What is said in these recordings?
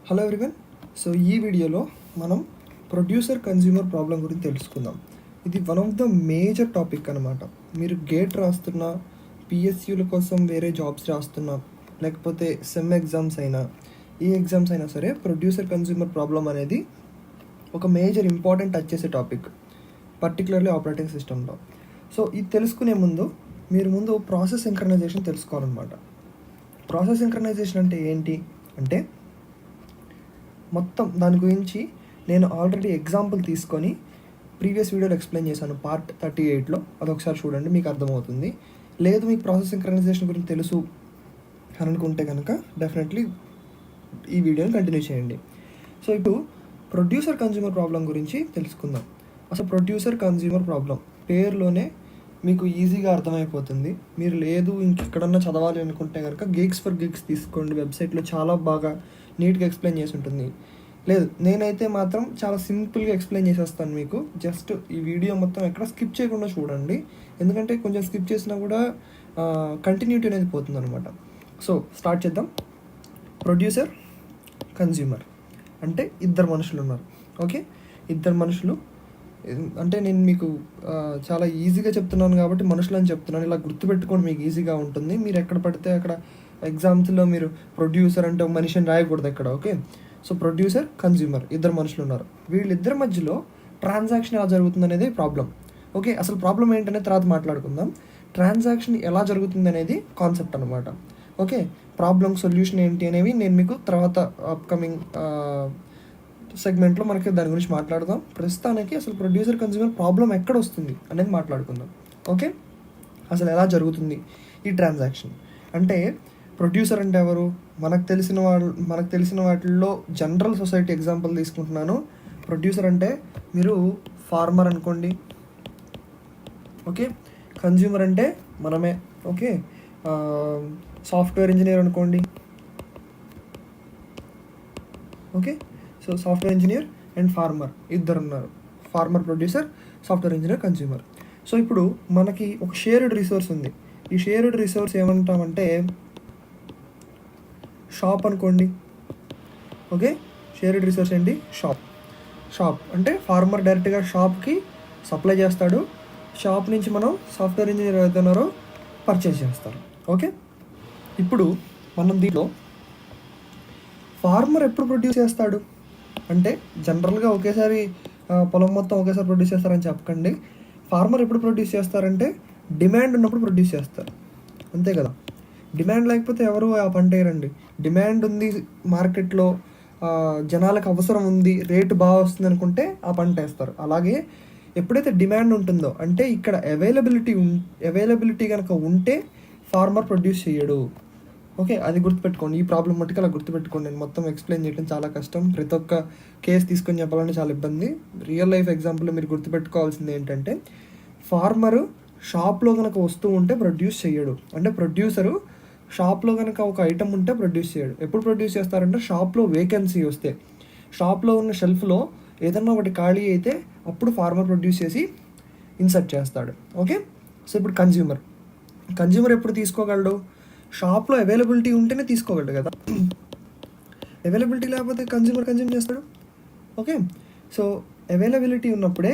Hello everyone. So ఈ వీడియోలో మనం ప్రొడ్యూసర్ కన్జ్యూమర్ ప్రాబ్లం గురించి తెలుసుకుందాం. ఇది one of the major topic అనమాట. మీరు గేట్ రాస్తున్నా, పిఎస్యూల కోసం వేరే జాబ్స్ రాస్తున్నా, లేకపోతే సెమ్ ఎగ్జామ్స్ అయినా, ఏ ఎగ్జామ్స్ అయినా సరే ప్రొడ్యూసర్ కన్జ్యూమర్ ప్రాబ్లం అనేది ఒక మేజర్ ఇంపార్టెంట్ టచ్ చేసే టాపిక్, పర్టికులర్లీ ఆపరేటింగ్ సిస్టంలో. సో ఇది తెలుసుకునే ముందు మీరు ప్రాసెస్ సింక్రనైజేషన్ తెలుసుకోవాలన్నమాట. ప్రాసెస్ సింక్రనైజేషన్ అంటే ఏంటి అంటే, మొత్తం దాని గురించి నేను ఆల్రెడీ ఎగ్జాంపుల్ తీసుకొని ప్రీవియస్ వీడియోలో ఎక్స్ప్లెయిన్ చేశాను, పార్ట్ 38లో. అదొకసారి చూడండి, మీకు అర్థమవుతుంది. లేదు మీకు ప్రాసెస్ సింక్రనైజేషన్ గురించి తెలుసు అని అనుకుంటే కనుక డెఫినెట్లీ ఈ వీడియోని కంటిన్యూ చేయండి. సో ఇప్పుడు ప్రొడ్యూసర్ కన్జ్యూమర్ ప్రాబ్లం గురించి తెలుసుకుందాం. అసలు ప్రొడ్యూసర్ కన్జ్యూమర్ ప్రాబ్లం పేరులోనే మీకు ఈజీగా అర్థమైపోతుంది. మీరు లేదు ఇంకెక్కడన్నా చదవాలి అనుకుంటే కనుక గీక్స్ ఫర్ గీక్స్ తీసుకోండి, వెబ్సైట్లో చాలా బాగా నీట్గా ఎక్స్ప్లెయిన్ చేసి ఉంటుంది. లేదు నేనైతే మాత్రం చాలా సింపుల్గా ఎక్స్ప్లెయిన్ చేసేస్తాను మీకు. జస్ట్ ఈ వీడియో మొత్తం ఎక్కడ స్కిప్ చేయకుండా చూడండి, ఎందుకంటే కొంచెం స్కిప్ చేసినా కూడా కంటిన్యూటీ అనేది పోతుంది అనమాట. సో స్టార్ట్ చేద్దాం. ప్రొడ్యూసర్ కన్జ్యూమర్ అంటే ఇద్దరు మనుషులు ఉన్నారు. ఓకే, ఇద్దరు మనుషులు అంటే నేను మీకు చాలా ఈజీగా చెప్తున్నాను కాబట్టి మనుషులు అని చెప్తున్నాను. ఇలా గుర్తుపెట్టుకోండి, మీకు ఈజీగా ఉంటుంది. మీరు ఎక్కడ పడితే అక్కడ ఎగ్జామ్స్లో మీరు ప్రొడ్యూసర్ అంటే ఒక మనిషిని రాయకూడదు ఎక్కడ. ఓకే, సో ప్రొడ్యూసర్ కన్జ్యూమర్ ఇద్దరు మనుషులు ఉన్నారు. వీళ్ళిద్దరి మధ్యలో ట్రాన్సాక్షన్ ఎలా జరుగుతుంది అనేది ప్రాబ్లం. ఓకే, అసలు ప్రాబ్లం ఏంటనేది తర్వాత మాట్లాడుకుందాం. ట్రాన్సాక్షన్ ఎలా జరుగుతుంది అనేది కాన్సెప్ట్ అనమాట. ఓకే, ప్రాబ్లం సొల్యూషన్ ఏంటి అనేవి నేను మీకు తర్వాత అప్కమింగ్ సెగ్మెంట్లో మనకి దాని గురించి మాట్లాడదాం. ప్రస్తుతానికి అసలు ప్రొడ్యూసర్ కన్జ్యూమర్ ప్రాబ్లం ఎక్కడ వస్తుంది అనేది మాట్లాడుకుందాం. ఓకే, అసలు ఎలా జరుగుతుంది ఈ ట్రాన్సాక్షన్ అంటే, ప్రొడ్యూసర్ అంటే ఎవరు? మనకు తెలిసిన వాటిల్లో జనరల్ సొసైటీ ఎగ్జాంపుల్ తీసుకుంటున్నాను. ప్రొడ్యూసర్ అంటే మీరు ఫార్మర్ అనుకోండి. ఓకే, కన్జ్యూమర్ అంటే మనమే. ఓకే, సాఫ్ట్వేర్ ఇంజనీర్ అనుకోండి. Okay, so software engineer and farmer ఇద్దరు ఉన్నారు. Farmer producer, software engineer consumer. So ఇప్పుడు మనకి ఒక షేర్డ్ రిసోర్స్ ఉంది. ఈ షేర్డ్ రిసోర్స్ ఏమంటామంటే షాప్ అనుకోండి. ఓకే, షేర్డ్ రిసోర్స్ ఏంటి? షాప్ అంటే ఫార్మర్ డైరెక్ట్గా షాప్కి సప్లై చేస్తాడు. షాప్ నుంచి మనం సాఫ్ట్వేర్ ఇంజనీర్ అవుతున్నారో పర్చేస్ చేస్తారు. ఓకే, ఇప్పుడు మనం దీంట్లో ఫార్మర్ ఎప్పుడు ప్రొడ్యూస్ చేస్తాడు అంటే, జనరల్గా ఒకేసారి పొలం మొత్తం ఒకేసారి ప్రొడ్యూస్ చేస్తారని చెప్పకండి. ఫార్మర్ ఎప్పుడు ప్రొడ్యూస్ చేస్తారంటే డిమాండ్ ఉన్నప్పుడు ప్రొడ్యూస్ చేస్తారు, అంతే కదా. డిమాండ్ లేకపోతే ఎవరు ఆ పంట వేయరండి. డిమాండ్ ఉంది మార్కెట్లో, జనాలకు అవసరం ఉంది, రేటు బాగా వస్తుంది అనుకుంటే ఆ పంట వేస్తారు. అలాగే ఎప్పుడైతే డిమాండ్ ఉంటుందో అంటే ఇక్కడ అవైలబిలిటీ కనుక ఉంటే ఫార్మర్ ప్రొడ్యూస్ చేయడు. ఓకే, అది గుర్తుపెట్టుకోండి. ఈ ప్రాబ్లం మట్టుకు అలా గుర్తుపెట్టుకోండి. నేను మొత్తం ఎక్స్ప్లెయిన్ చేయడం చాలా కష్టం, ప్రతి ఒక్క కేసు తీసుకొని చెప్పాలంటే చాలా ఇబ్బంది. రియల్ లైఫ్ ఎగ్జాంపుల్లో మీరు గుర్తుపెట్టుకోవాల్సింది ఏంటంటే, ఫార్మరు షాప్లో కనుక వస్తూ ఉంటే ప్రొడ్యూస్ చేయడు. అంటే ప్రొడ్యూసరు షాప్లో కనుక ఒక ఐటమ్ ఉంటే ప్రొడ్యూస్ చేయడు. ఎప్పుడు ప్రొడ్యూస్ చేస్తారంటే షాప్లో వేకెన్సీ వస్తే, షాప్లో ఉన్న షెల్ఫ్లో ఏదన్నా ఒకటి ఖాళీ అయితే అప్పుడు ఫార్మర్ ప్రొడ్యూస్ చేసి ఇన్సర్ట్ చేస్తాడు. ఓకే, సో ఇప్పుడు కన్జ్యూమర్ ఎప్పుడు తీసుకోగలడు? షాప్లో అవైలబిలిటీ ఉంటేనే తీసుకోగలడు కదా. అవైలబిలిటీ లేకపోతే కన్జ్యూమర్ కన్జ్యూమ్ చేస్తాడు. ఓకే, సో అవైలబిలిటీ ఉన్నప్పుడే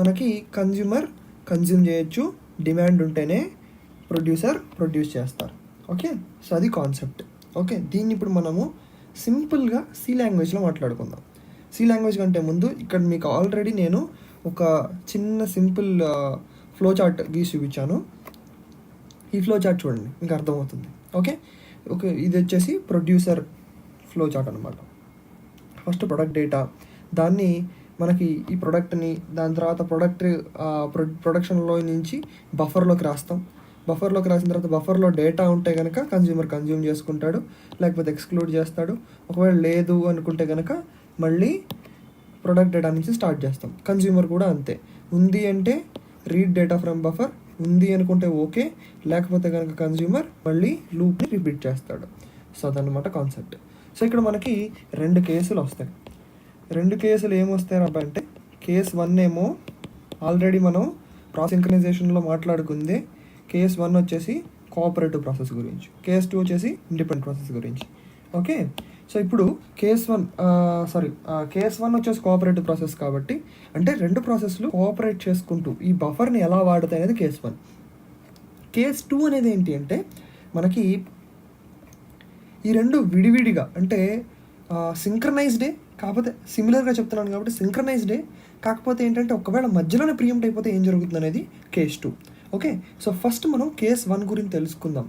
మనకి కన్జ్యూమర్ కన్జ్యూమ్ చేయొచ్చు, డిమాండ్ ఉంటేనే ప్రొడ్యూసర్ ప్రొడ్యూస్ చేస్తారు. ఓకే, సో అది కాన్సెప్ట్. ఓకే, దీన్ని ఇప్పుడు మనము సింపుల్గా సి లాంగ్వేజ్లో మాట్లాడుకుందాం. సి లాంగ్వేజ్ కంటే ముందు ఇక్కడ మీకు ఆల్రెడీ నేను ఒక చిన్న సింపుల్ ఫ్లో చార్ట్ గీసి చూపించాను. ఈ ఫ్లో చార్ట్ చూడండి, మీకు అర్థమవుతుంది. ఓకే, ఇది వచ్చేసి ప్రొడ్యూసర్ ఫ్లో చార్ట్ అనమాట. ఫస్ట్ ప్రొడక్ట్ డేటా, దాన్ని మనకి ఈ ప్రొడక్ట్ని దాని తర్వాత ప్రొడక్షన్లో నుంచి బఫర్లోకి రాస్తాం. బఫర్లోకి రాసిన తర్వాత బఫర్లో డేటా ఉంటే కనుక కన్జ్యూమర్ కన్జ్యూమ్ చేసుకుంటాడు, లేకపోతే ఎక్స్క్లూడ్ చేస్తాడు. ఒకవేళ లేదు అనుకుంటే కనుక మళ్ళీ ప్రొడక్ట్ డేటా నుంచి స్టార్ట్ చేస్తాం. కన్జ్యూమర్ కూడా అంతే. ఉంది అంటే రీడ్ డేటా ఫ్రమ్ బఫర్, ఉంది అనుకుంటే ఓకే, లేకపోతే కనుక కన్జ్యూమర్ మళ్ళీ లూప్ని రిపీట్ చేస్తాడు. సో అదనమాట కాన్సెప్ట్. సో ఇక్కడ మనకి రెండు కేసులు వస్తాయి. రెండు కేసులు ఏమొస్తాయి అంటే, కేస్ 1 ఏమో ఆల్రెడీ మనం ప్రాసెస్ సింక్రనైజేషన్లో మాట్లాడుకుంది. కేస్ 1 వచ్చేసి కోఆపరేటివ్ ప్రాసెస్ గురించి, కేస్ 2 వచ్చేసి ఇండిపెండెంట్ ప్రాసెస్ గురించి. ఓకే, సో ఇప్పుడు కేస్ వన్ వచ్చేసి కోఆపరేటివ్ ప్రాసెస్ కాబట్టి, అంటే రెండు ప్రాసెస్లు కోఆపరేట్ చేసుకుంటూ ఈ బఫర్ని ఎలా వాడతాయి అనేది కేస్ వన్. కేస్ టూ అనేది ఏంటి అంటే మనకి ఈ రెండు విడివిడిగా, అంటే సింక్రనైజ్డే, కాకపోతే సిమిలర్గా చెప్తున్నాను కాబట్టి సింక్రనైజ్డే, కాకపోతే ఏంటంటే ఒకవేళ మధ్యలోనే ప్రియంప్ట్ అయిపోతే ఏం జరుగుతుంది అనేది case two. Okay, so first మనం కేస్ వన్ గురించి తెలుసుకుందాం.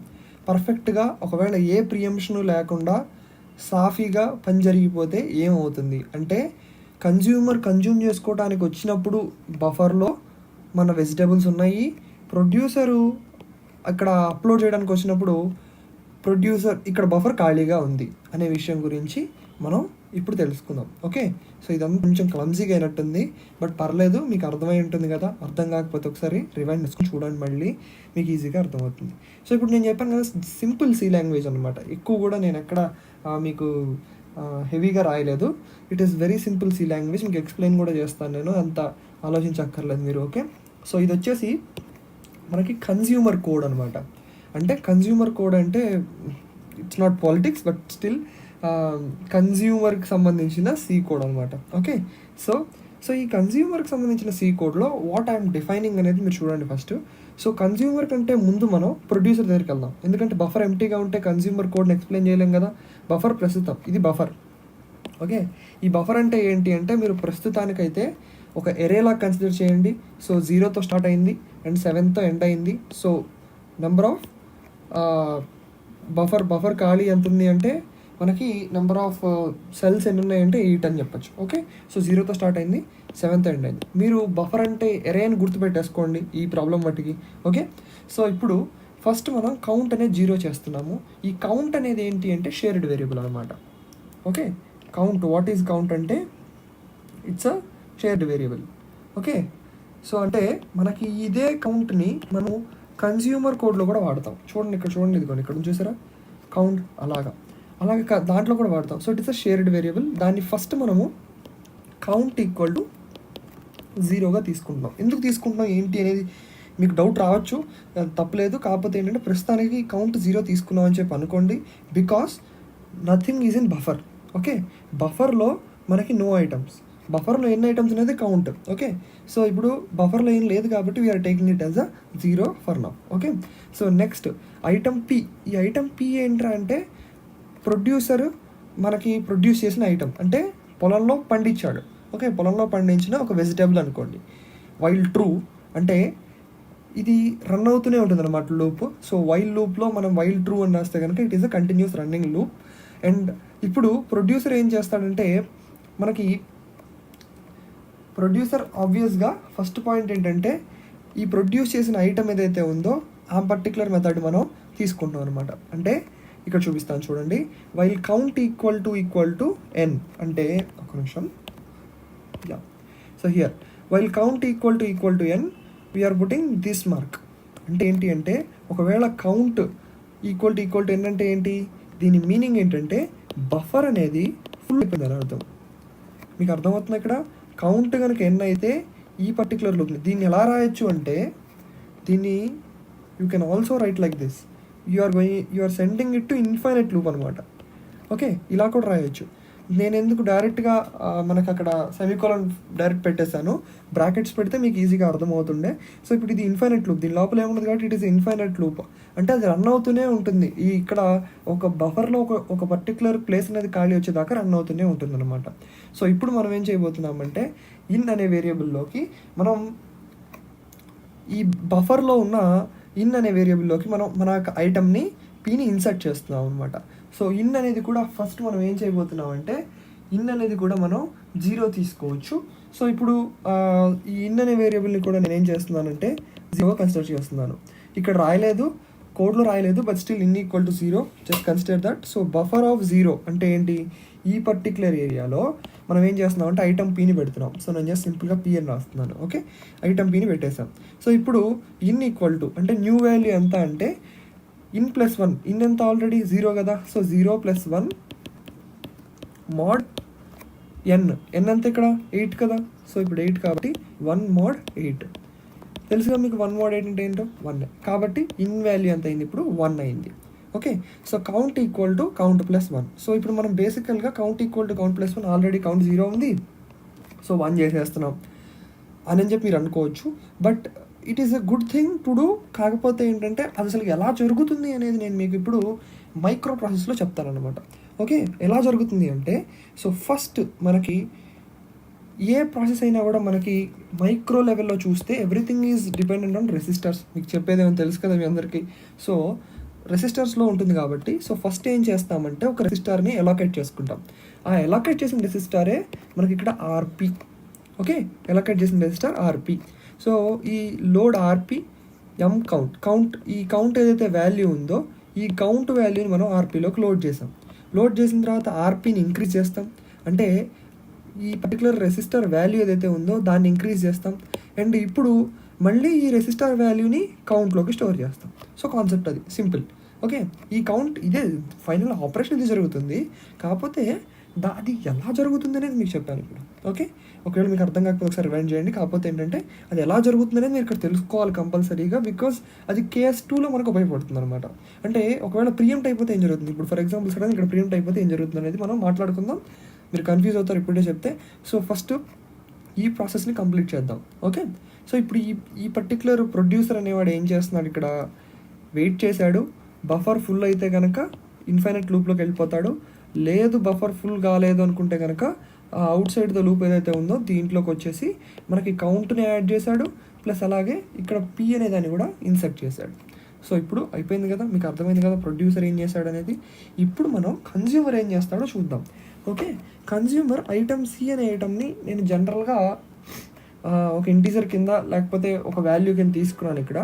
పర్ఫెక్ట్గా ఒకవేళ ఏ ప్రియంప్షన్ లేకుండా సాఫీగా పని జరిగిపోతే ఏమవుతుంది అంటే, కన్జ్యూమ్ చేసుకోవడానికి వచ్చినప్పుడు బఫర్లో మన వెజిటేబుల్స్ ఉన్నాయి, ప్రొడ్యూసరు అక్కడ అప్లోడ్ చేయడానికి వచ్చినప్పుడు ప్రొడ్యూసర్ ఇక్కడ బఫర్ ఖాళీగా ఉంది అనే విషయం గురించి మనం ఇప్పుడు తెలుసుకుందాం. ఓకే, సో ఇదంతా కొంచెం క్లమ్జీగా అయినట్టుంది, బట్ పర్లేదు, మీకు అర్థమై ఉంటుంది కదా. అర్థం కాకపోతే ఒకసారి రివైండ్ చేసుకుని చూడండి, మళ్ళీ మీకు ఈజీగా అర్థమవుతుంది. సో ఇప్పుడు నేను చెప్పాను కదా, సింపుల్ సి లాంగ్వేజ్ అనమాట. ఎక్కువ కూడా నేను ఎక్కడ మీకు హెవీగా రాయలేదు. It is very simple C language. మీకు ఎక్స్ప్లెయిన్ కూడా చేస్తాను నేను, అంత ఆలోచించక్కర్లేదు మీరు. ఓకే, సో ఇది వచ్చేసి మనకి కన్జ్యూమర్ కోడ్ అనమాట. అంటే కన్జ్యూమర్ కోడ్ అంటే it's not politics, but still కన్జ్యూమర్కి సంబంధించిన సి కోడ్ అనమాట. ఓకే, సో ఈ కన్జ్యూమర్కి సంబంధించిన సి కోడ్లో వాట్ ఐఎమ్ డిఫైనింగ్ అనేది మీరు చూడండి ఫస్ట్. సో కన్జ్యూమర్ కంటే ముందు మనం ప్రొడ్యూసర్ దగ్గరికి వెళ్దాం, ఎందుకంటే బఫర్ ఎంటీగా ఉంటే కన్జ్యూమర్ కోడ్ని ఎక్స్ప్లెయిన్ చేయలేం కదా. బఫర్ ప్రస్తుతం ఇది బఫర్. ఓకే, ఈ బఫర్ అంటే ఏంటి అంటే, మీరు ప్రస్తుతానికైతే ఒక ఎరేలా కన్సిడర్ చేయండి. సో 0తో స్టార్ట్ అయింది అండ్ 7తో ఎండ్ అయింది. సో నెంబర్ ఆఫ్ బఫర్ ఖాళీ ఎంత ఉంది అంటే మనకి నెంబర్ ఆఫ్ సెల్స్ ఎన్ని ఉన్నాయంటే 8 అని చెప్పచ్చు. ఓకే, సో 0తో స్టార్ట్ అయింది, 7తో ఎండ్ అయింది. మీరు బఫర్ అంటే ఎరే అని గుర్తుపెట్టేసుకోండి ఈ ప్రాబ్లం మట్టికి. ఓకే, సో ఇప్పుడు ఫస్ట్ మనం కౌంట్ అనేది 0 చేస్తున్నాము. ఈ కౌంట్ అనేది ఏంటి అంటే షేర్డ్ వేరియబుల్ అనమాట. Okay, count, what is count అంటే it's a shared variable. Okay, so అంటే మనకి ఇదే కౌంట్ని మనం కన్జ్యూమర్ కోడ్లో కూడా వాడతాం. చూడండి ఇక్కడ, చూడండి ఇదిగోండి ఇక్కడ చూసారా కౌంట్, అలాగా దాంట్లో కూడా వాడతాం. So it is a shared variable. దాన్ని ఫస్ట్ మనము కౌంట్ ఈక్వల్ టు 0గా తీసుకుంటున్నాం. ఎందుకు తీసుకుంటున్నాం ఏంటి అనేది మీకు డౌట్ రావచ్చు, తప్పలేదు. కాకపోతే ఏంటంటే ప్రస్తుతానికి కౌంట్ 0 తీసుకున్నాం అని చెప్పి అనుకోండి, because nothing is in buffer. Okay, బఫర్లో మనకి నో ఐటమ్స్, బఫర్లో ఎన్ని ఐటమ్స్ అనేది కౌంట్. ఓకే, సో ఇప్పుడు బఫర్లో ఏం లేదు కాబట్టి we are taking it as a 0 for now. Okay, so next item P. ఈ ఐటమ్ పి ఏంట్రా అంటే ప్రొడ్యూసర్ మనకి ప్రొడ్యూస్ చేసిన ఐటమ్, అంటే పొలంలో పండించాడు. ఓకే, పొలంలో పండించిన ఒక వెజిటేబుల్ అనుకోండి. వైల్ ట్రూ అంటే ఇది రన్ అవుతూనే ఉంటుంది అనమాట లూప్. సో వైల్ లూప్లో మనం వైల్ ట్రూ అని రాస్తే కనుక it is a continuous running loop. And ఇప్పుడు ప్రొడ్యూసర్ ఏం చేస్తాడంటే, మనకి ప్రొడ్యూసర్ ఆబ్వియస్గా ఫస్ట్ పాయింట్ ఏంటంటే ఈ ప్రొడ్యూస్ చేసిన ఐటమ్ ఏదైతే ఉందో ఆ పర్టికులర్ మెథడ్ మనం తీసుకుంటాం అనమాట. అంటే ఇక్కడ చూపిస్తాను చూడండి, while count equal to N అంటే, ఒక నిమిషం, yeah, so here while count equal to N we are putting this mark. అంటే ఏంటి అంటే, ఒకవేళ కౌంట్ ఈక్వల్ టు ఎన్ అంటే ఏంటి, దీని మీనింగ్ ఏంటంటే బఫర్ అనేది ఫుల్ అయిపోయిందని అర్థం. మీకు అర్థమవుతుంది ఇక్కడ. కౌంట్ కనుక ఎన్ అయితే ఈ పర్టికులర్ లూప్ని దీన్ని ఎలా రాయొచ్చు అంటే, దీన్ని you can also write like this, you are sending it to infinite loop అనమాట. ఓకే, ఇలా కూడా రాయొచ్చు. నేను ఎందుకు డైరెక్ట్గా మనకు అక్కడ సెమీకోలన్ డైరెక్ట్ పెట్టేశాను, బ్రాకెట్స్ పెడితే మీకు ఈజీగా అర్థమవుతుండే. సో ఇప్పుడు ఇది ఇన్ఫైనైట్ లూప్, దీని లోపల ఏముంటుంది కాబట్టి ఇట్ ఈస్ ఇన్ఫైనైట్ లూప్. అంటే అది రన్ అవుతూనే ఉంటుంది. ఈ ఇక్కడ ఒక బఫర్లో ఒక పర్టికులర్ ప్లేస్ అనేది ఖాళీ వచ్చేదాకా రన్ అవుతూనే ఉంటుంది అనమాట. సో ఇప్పుడు మనం ఏం చేయబోతున్నామంటే, ఇన్ అనే వేరియబుల్లోకి మనం ఈ బఫర్లో ఉన్న ఇన్ అనే వేరియబుల్లోకి మనం మన ఐటమ్ని పీని ఇన్సర్ట్ చేస్తున్నాం అనమాట. సో ఇన్ అనేది కూడా ఫస్ట్ మనం ఏం చేయబోతున్నాం అంటే, ఇన్ అనేది కూడా మనం 0 తీసుకోవచ్చు. సో ఇప్పుడు ఈ ఇన్ అనే వేరియబుల్ని కూడా నేను ఏం చేస్తున్నానంటే 0 కన్సిడర్ చేస్తున్నాను. ఇక్కడ రాయలేదు, కోడ్లో రాయలేదు, but still in equal to 0, just consider that. So buffer of 0 అంటే ఏంటి, ఈ పర్టికులర్ ఏరియాలో మనం ఏం చేస్తున్నాం అంటే ఐటమ్ పీని పెడుతున్నాం. సో నేను జస్ట్ సింపుల్గా పీ అని రాస్తున్నాను. ఓకే, ఐటమ్ పీని పెట్టేసాం. సో ఇప్పుడు ఇన్ ఈక్వల్ టు అంటే న్యూ వాల్యూ ఎంత అంటే ఇన్ ప్లస్ 1, ఇన్ ఎంత ఆల్రెడీ 0 కదా. సో 0 + 1 mod n ఎంత ఇక్కడ 8 కదా. సో ఇప్పుడు 8 కాబట్టి 1 mod 8. తెలుసుగా మీకు 1 mod 8 అంటే ఏంటో 1. కాబట్టి ఇన్ వాల్యూ ఎంత అయింది ఇప్పుడు 1 అయింది. Okay, so count equal to count plus 1. So ఇప్పుడు మనం బేసికల్గా count equal to count plus 1, already count 0 ఉంది, సో 1 చేసేస్తున్నాం అని చెప్పి మీరు అనుకోవచ్చు. But it is a good thing to do. కాకపోతే ఏంటంటే అది అసలు ఎలా జరుగుతుంది అనేది నేను మీకు ఇప్పుడు మైక్రో ప్రాసెస్లో చెప్తానమాట. ఓకే, ఎలా జరుగుతుంది అంటే, సో ఫస్ట్ మనకి ఏ ప్రాసెస్ అయినా కూడా మనకి మైక్రో లెవెల్లో చూస్తే everything is dependent on resistors. మీకు చెప్పేది ఏమైనా తెలుసు కదా మీ అందరికీ. సో రెసిస్టర్స్లో ఉంటుంది కాబట్టి, సో ఫస్ట్ ఏం చేస్తామంటే ఒక రెసిస్టర్ని ఎలాకేట్ చేసుకుంటాం. ఆ ఎలాకేట్ చేసిన రెసిస్టరే మనకి ఇక్కడ ఆర్పి. ఓకే, ఎలాకేట్ చేసిన రెసిస్టర్ ఆర్పి. సో ఈ లోడ్ ఆర్పి ఎం కౌంట్ ఈ కౌంట్ ఏదైతే వాల్యూ ఉందో ఈ కౌంట్ వాల్యూని మనం ఆర్పిలోకి లోడ్ చేసాం. లోడ్ చేసిన తర్వాత ఆర్పిని ఇంక్రీజ్ చేస్తాం, అంటే ఈ పర్టికులర్ రెసిస్టర్ వాల్యూ ఏదైతే ఉందో దాన్ని ఇంక్రీజ్ చేస్తాం. అండ్ ఇప్పుడు మళ్ళీ ఈ రెసిస్టర్ వాల్యూని కౌంట్లోకి స్టోర్ చేస్తాం. సో కాన్సెప్ట్ అది సింపుల్. ఓకే, ఈ కౌంట్ ఇదే ఫైనల్ ఆపరేషన్ ఇది జరుగుతుంది. కాకపోతే అది ఎలా జరుగుతుంది అనేది మీకు చెప్పాను ఇప్పుడు. ఓకే, ఒకవేళ మీకు అర్థం కాకపోతే ఒకసారి రివైండ్ చేయండి. కాకపోతే ఏంటంటే అది ఎలా జరుగుతుంది అనేది మీరు ఇక్కడ తెలుసుకోవాలి కంపల్సరీగా, బికాస్ అది KS2లో మనకు ఉపయోగపడుతుంది అనమాట. అంటే ఒకవేళ ప్రియంప్ట్ అయిపోతే ఏం జరుగుతుంది, ఇప్పుడు ఫర్ ఎగ్జాంపుల్ సడన్ ఇక్కడ ప్రియంప్ట్ అయిపోతే ఏం జరుగుతుంది అనేది మనం మాట్లాడుకుందాం. మీరు కన్ఫ్యూజ్ అవుతారు ఇప్పుడే చెప్తే. సో ఫస్ట్ ఈ ప్రాసెస్ని కంప్లీట్ చేద్దాం. ఓకే, సో ఇప్పుడు ఈ పర్టికులర్ ప్రొడ్యూసర్ అనేవాడు ఏం చేస్తున్నాడు, ఇక్కడ వెయిట్ చేశాడు. బఫర్ ఫుల్ అయితే కనుక ఇన్ఫైనైట్ లూప్లోకి వెళ్ళిపోతాడు. లేదు బఫర్ ఫుల్ కాలేదు అనుకుంటే కనుక అవుట్ సైడ్ ద లూప్ ఏదైతే ఉందో దీంట్లోకి వచ్చేసి మనకి కౌంట్ని యాడ్ చేశాడు, ప్లస్ అలాగే ఇక్కడ P అనే దాన్ని కూడా ఇన్సర్ట్ చేశాడు. సో ఇప్పుడు అయిపోయింది కదా, మీకు అర్థమైంది కదా ప్రొడ్యూసర్ ఏం చేశాడు అనేది. ఇప్పుడు మనం కన్జ్యూమర్ ఏం చేస్తాడో చూద్దాం. ఓకే, కన్జ్యూమర్ ఐటమ్ C అనే ఐటమ్ని నేను జనరల్గా ఒక ఇంటీజర్ కింద లేకపోతే ఒక వాల్యూ కింద తీసుకున్నాను ఇక్కడ.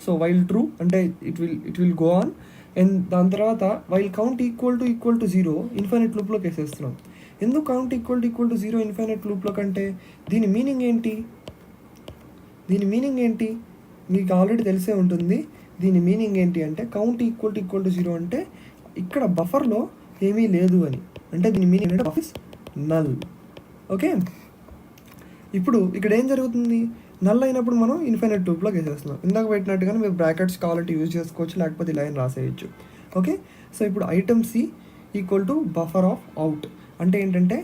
సో వైల్ ట్రూ అంటే it will go on. And దాని తర్వాత while count equal to 0 infinite లూప్లోకి వేసేస్తున్నాం. ఎందుకు కౌంట్ ఈక్వల్ టు 0 ఇన్ఫైనైట్ లూప్లో కంటే దీని మీనింగ్ ఏంటి మీకు ఆల్రెడీ తెలిసే ఉంటుంది. దీని మీనింగ్ ఏంటి అంటే కౌంట్ ఈక్వల్ టు 0 అంటే ఇక్కడ బఫర్లో ఏమీ లేదు అని, అంటే దీని మీనింగ్ అంటే బఫర్ ఇస్ నల్. ఓకే, ఇప్పుడు ఇక్కడ ఏం జరుగుతుంది, నల్ అయినప్పుడు మనం ఇన్ఫైనైట్ లూప్లోకి వేసేస్తున్నాం. ఇందాక పెట్టినట్టుగానే మీరు బ్రాకెట్స్ కావాలంటే యూజ్ చేసుకోవచ్చు, లేకపోతే లైన్ రాసేయచ్చు. ఓకే, సో ఇప్పుడు item C equal to buffer of out అంటే ఏంటంటే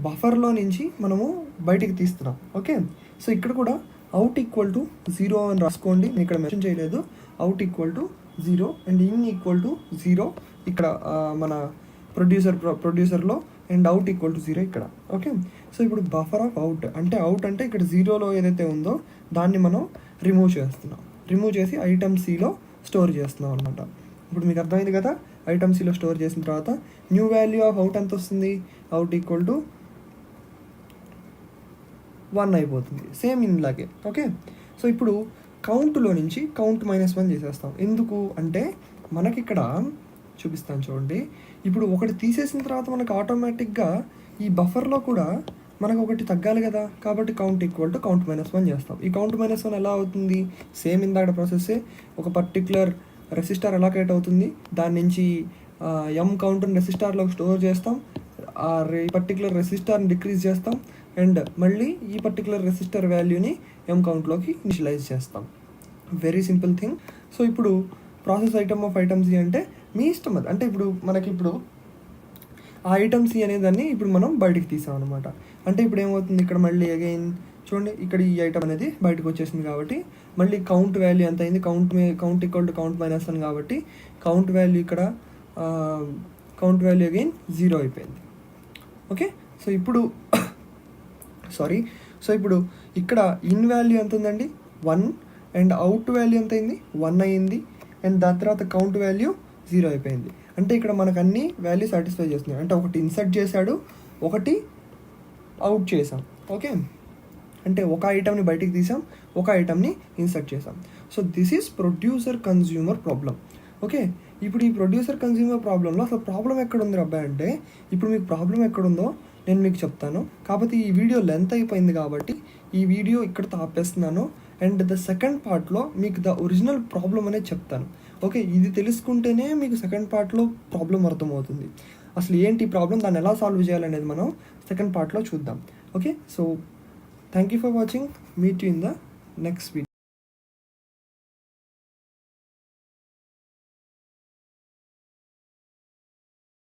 బఫర్లో నుంచి మనము బయటికి తీస్తున్నాం. ఓకే, సో ఇక్కడ కూడా అవుట్ ఈక్వల్ టు 0 అని రాసుకోండి, నేను ఇక్కడ మెన్షన్ చేయలేదు. Out equal to 0 and in equal to 0 ఇక్కడ మన ప్రొడ్యూసర్లో, అండ్ అవుట్ ఈక్వల్ టు 0 ఇక్కడ. ఓకే, సో ఇప్పుడు బఫర్ ఆఫ్ అవుట్ అంటే ఇక్కడ 0లో ఏదైతే ఉందో దాన్ని మనం రిమూవ్ చేసి ఐటమ్ Cలో స్టోర్ చేస్తున్నాం అనమాట. ఇప్పుడు మీకు అర్థమైంది కదా, ఐటమ్ Cలో స్టోర్ చేసిన తర్వాత న్యూ వాల్యూ ఆఫ్ అవుట్ ఎంత వస్తుంది, అవుట్ ఈక్వల్ టు 1 అయిపోతుంది, సేమ్ ఇన్లాగే. ఓకే, సో ఇప్పుడు కౌంట్లో నుంచి కౌంట్ -1 చేసేస్తాం. ఎందుకు అంటే మనకి ఇక్కడ చూపిస్తాను చూడండి. ఇప్పుడు ఒకటి తీసేసిన తర్వాత మనకు ఆటోమేటిక్గా ఈ బఫర్లో కూడా మనకు ఒకటి తగ్గాలి కదా, కాబట్టి కౌంట్ ఈక్వల్ టు కౌంట్ -1 చేస్తాం. ఈ కౌంట్ -1 ఎలా అవుతుంది, సేమ్ ఇందాక ప్రాసెస్సే. ఒక పర్టికులర్ రెసిస్టర్ ఎలాకేట్ అవుతుంది, దాని నుంచి ఎం కౌంట్ని రెసిస్టార్లోకి స్టోర్ చేస్తాం, ఆ పర్టికులర్ రెసిస్టార్ని డిక్రీజ్ చేస్తాం, అండ్ మళ్ళీ ఈ పర్టికులర్ రెసిస్టర్ వాల్యూని ఎం కౌంట్లోకి ఇనిషియలైజ్ చేస్తాం. Very simple thing. సో ఇప్పుడు process item of item C అంటే మీ ఇష్టం అది. అంటే ఇప్పుడు ఆ ఐటమ్ C అనే దాన్ని ఇప్పుడు మనం బయటికి తీసాం అనమాట. అంటే ఇప్పుడు ఏమవుతుంది, ఇక్కడ మళ్ళీ అగైన్ చూడండి, ఇక్కడ ఈ ఐటమ్ అనేది బయటకు వచ్చేసింది కాబట్టి మళ్ళీ కౌంట్ వాల్యూ ఎంత అయింది, కౌంట్ ఈక్వల్ టు కౌంట్ -1 కాబట్టి కౌంట్ వాల్యూ ఇక్కడ కౌంట్ వాల్యూ అగైన్ 0 అయిపోయింది. ఓకే, సో ఇప్పుడు ఇప్పుడు ఇక్కడ ఇన్ వాల్యూ ఎంత ఉందండి 1, అండ్ అవుట్ వాల్యూ ఎంత అయింది 1 అయింది, అండ్ దాని తర్వాత కౌంట్ వాల్యూ 0 అయిపోయింది. అంటే ఇక్కడ మనకు అన్ని వాల్యూ సాటిస్ఫై చేస్తున్నాయి. అంటే ఒకటి ఇన్సర్ట్ చేశాడు, ఒకటి అవుట్ చేసాం. ఓకే, అంటే ఒక ఐటమ్ని బయటికి తీసాం, ఒక ఐటమ్ని ఇన్సర్ట్ చేసాం. So this is producer consumer problem. Okay, ఇప్పుడు ఈ ప్రొడ్యూసర్ కన్జ్యూమర్ ప్రాబ్లంలో అసలు ప్రాబ్లం ఎక్కడుంది అబ్బాయి అంటే, ఇప్పుడు మీకు ప్రాబ్లం ఎక్కడుందో నేను మీకు చెప్తాను. కాకపోతే ఈ వీడియో లెంత్ అయిపోయింది కాబట్టి ఈ వీడియో ఇక్కడితో ఆపేస్తున్నాను. అండ్ ద సెకండ్ పార్ట్లో మీకు ద ఒరిజినల్ ప్రాబ్లం అనేది చెప్తాను. ఓకే, ఇది తెలుసుకుంటేనే మీకు సెకండ్ పార్ట్లో ప్రాబ్లం అర్థమవుతుంది. అసలు ఏంటి ప్రాబ్లం, దాన్ని ఎలా సాల్వ్ చేయాలనేది మనం సెకండ్ పార్ట్లో చూద్దాం. Okay, so thank you for watching. Meet you in the next video.